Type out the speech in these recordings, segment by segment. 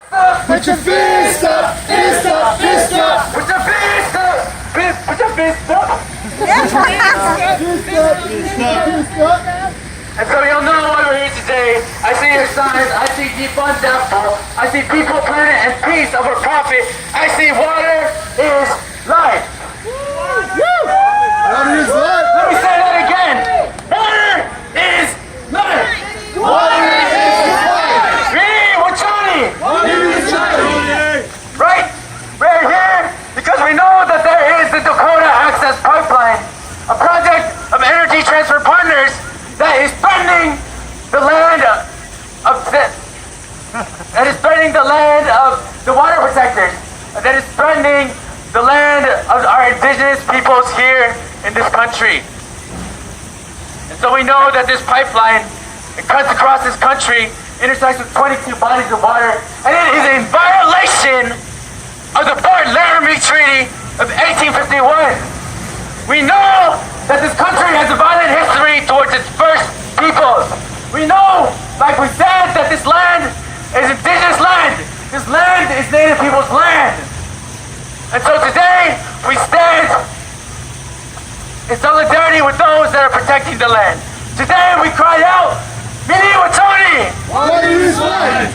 Put your fist up, fist up, fist up. Put your fist up, put your fist up. Fist up, fist up, fist up. And so you'll know why we're here today. I see your signs, I see defund NoDAPL, I see people, planet, and peace over profit. I see water is life. Water is life. Let me say that again. Water is life. Water is life. Water is life. Right? We're here because we know that there is the Dakota Access Pipeline, a project of Energy Transfer Partners that is threatening the land of the water protectors, that is threatening the land of our indigenous peoples here in this country. And so we know that this pipeline, it cuts across this country, intersects with 22 bodies of water, and it is in violation of the Fort Laramie Treaty of 1851. We know that this country has a violent history towards its first peoples. We know, like we said, that this land is indigenous land. This land is Native people's land. And so today, we stand in solidarity with those that are protecting the land. Today, we cry out, Mini Watoni! Water is life.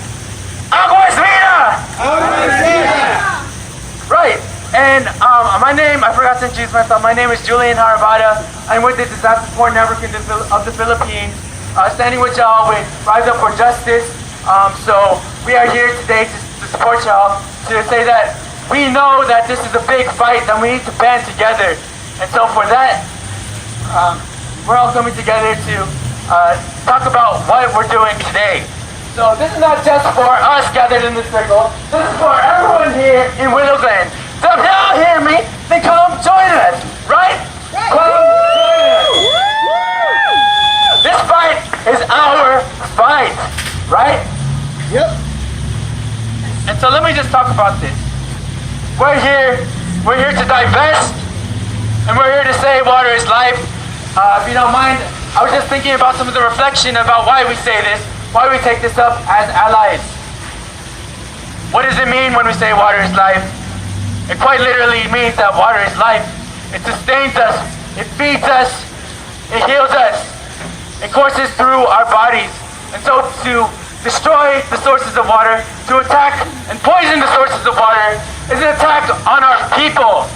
Agua es vida! Agua es vida. Right, and my name, I forgot to introduce myself. My name is Julian Harabada. I'm with the Disaster Support Network of the Philippines, standing with y'all with Rise Up for Justice. So we are here today to support y'all, to say that we know that this is a big fight that we need to band together. And so for that, we're all coming together to talk about what we're doing today. So this is not just for us gathered in this circle, this is for everyone here in Willow Glen. So if y'all hear me, then come join us, right? Come join us. This fight is our fight, right? Yep. And so let me just talk about this. We're here to divest, and we're here to say water is life. If you don't mind, I was just thinking about some of the reflection about why we say this, why we take this up as allies. What does it mean when we say water is life? It quite literally means that water is life. It sustains us, it feeds us, it heals us, it courses through our bodies. And so to destroy the sources of water, to attack and poison the sources of water, is an attack on our people.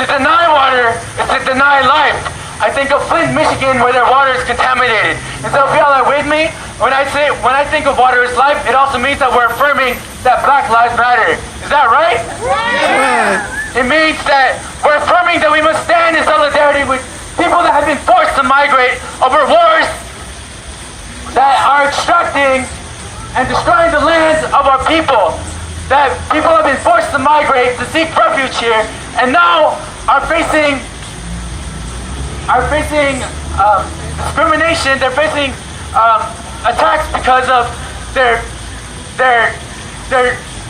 To deny water is to deny life. I think of Flint, Michigan, where their water is contaminated. And so if y'all are with me, when I think of water is life, it also means that we're affirming that Black Lives Matter. Is that right? Yeah. It means that we're affirming that we must stand in solidarity with people that have been forced to migrate over wars that are extracting and destroying the lands of our people. That people have been forced to migrate to seek refuge here, and now are facing discrimination. They're facing attacks because of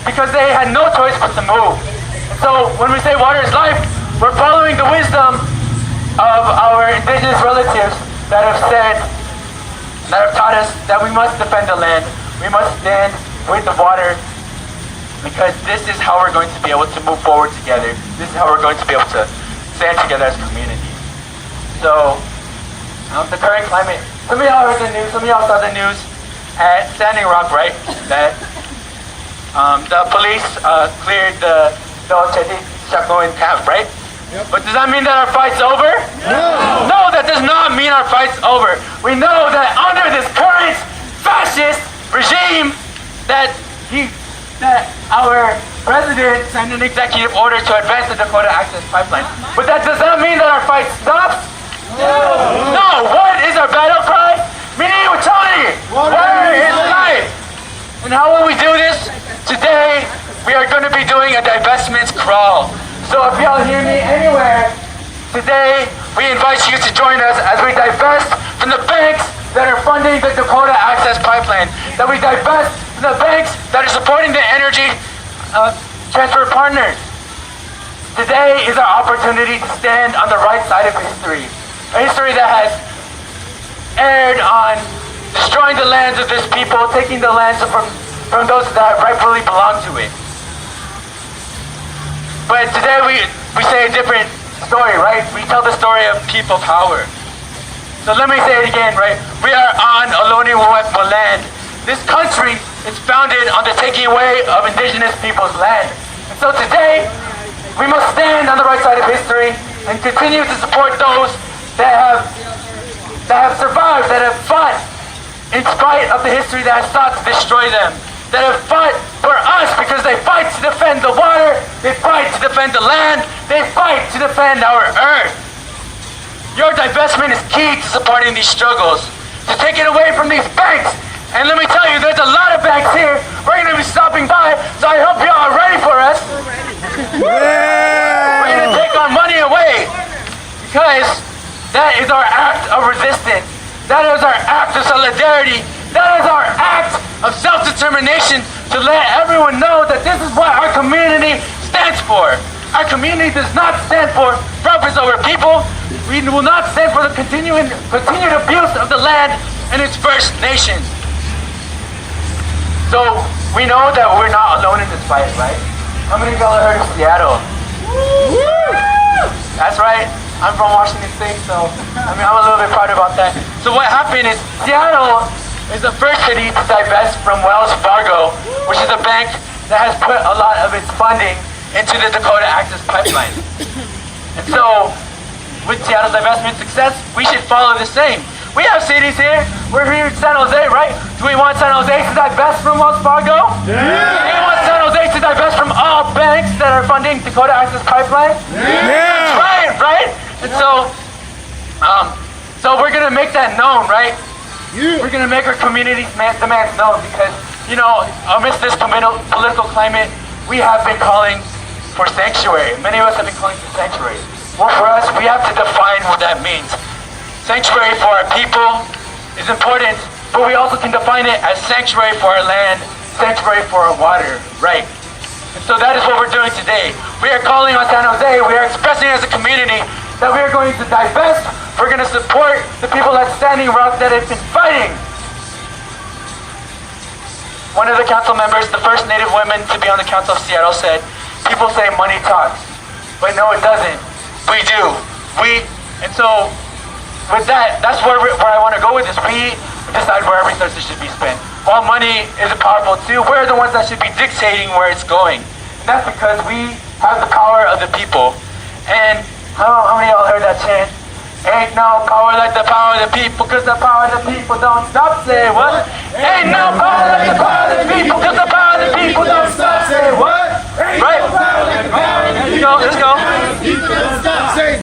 because they had no choice but to move. And so when we say water is life, we're following the wisdom of our indigenous relatives that have taught us that we must defend the land. We must stand with the water, because this is how we're going to be able to move forward together. This is how we're going to be able to stand together as a community. So, the current climate, some of y'all heard the news, some of y'all saw the news at Standing Rock, right? That the police cleared the Chacoin camp, right? Yep. But does that mean that our fight's over? No. No, that does not mean our fight's over. We know that under this current fascist regime that our president signed an executive order to advance the Dakota Access Pipeline. But that does not mean that our fight stops. No. What is our battle cry? Mini Watoni! Water is life! And how will we do this? Today, we are going to be doing a divestment crawl. So if y'all hear me anywhere, today we invite you to join us as we divest from the banks that are funding the Dakota Access Pipeline, that we divest from the banks that are supporting the Energy Transfer Partners. Today is our opportunity to stand on the right side of history, a history that has erred on destroying the lands of this people, taking the lands from from those that rightfully belong to it. But today we say a different story, right? We tell the story of people power. So let me say it again, right? We are on Willow Glen land. This country is founded on the taking away of indigenous people's land. And so today, we must stand on the right side of history and continue to support those that have survived, that have fought in spite of the history that has sought to destroy them, that have fought for us because they fight to defend the water, they fight to defend the land, they fight to defend our earth. Your divestment is key to supporting these struggles, to take it away from these banks. And let me tell you, there's a lot of banks here. We're going to be stopping by, so I hope y'all are ready for us. We're going to take our money away because that is our act of resistance. That is our act of solidarity. That is our act of self-determination to let everyone know that this is what our community stands for. Our community does not stand for profits over people. We will not stand for the continued abuse of the land and its First Nations. So we know that we're not alone in this fight, right? How many of y'all have heard of Seattle? That's right. I'm from Washington State, so I'm a little bit proud about that. So what happened is Seattle is the first city to divest from Wells Fargo, which is a bank that has put a lot of its funding into the Dakota Access Pipeline. And so, with Seattle's divestment success, we should follow the same. We have cities here. We're here in San Jose, right? Do we want San Jose to divest from Wells Fargo? Yeah! Do we want San Jose to divest from all banks that are funding Dakota Access Pipeline? Yeah! Right? And so we're gonna make that known, right? Yeah. We're gonna make our community demands known because, amidst this political climate, we have been calling for sanctuary. Many of us have been calling for sanctuary. Well, for us, we have to define what that means. Sanctuary for our people is important, but we also can define it as sanctuary for our land, sanctuary for our water, right? And so that is what we're doing today. We are calling on San Jose, we are expressing as a community that we are going to divest, we're going to support the people that's standing rock that have been fighting. One of the council members, the first Native woman to be on the Council of Seattle, said, people say money talks, but no it doesn't. We do. And so with that, that's where I want to go with this. We decide where our resources should be spent. While money is powerful too, we're the ones that should be dictating where it's going. And that's because we have the power of the people. And how many of y'all heard that chant? Ain't no power like the power of the people, cause the power of the people don't stop. Say what? Ain't no power like the power of the people, cause the power of the people don't stop. Say what? Right? Let's go.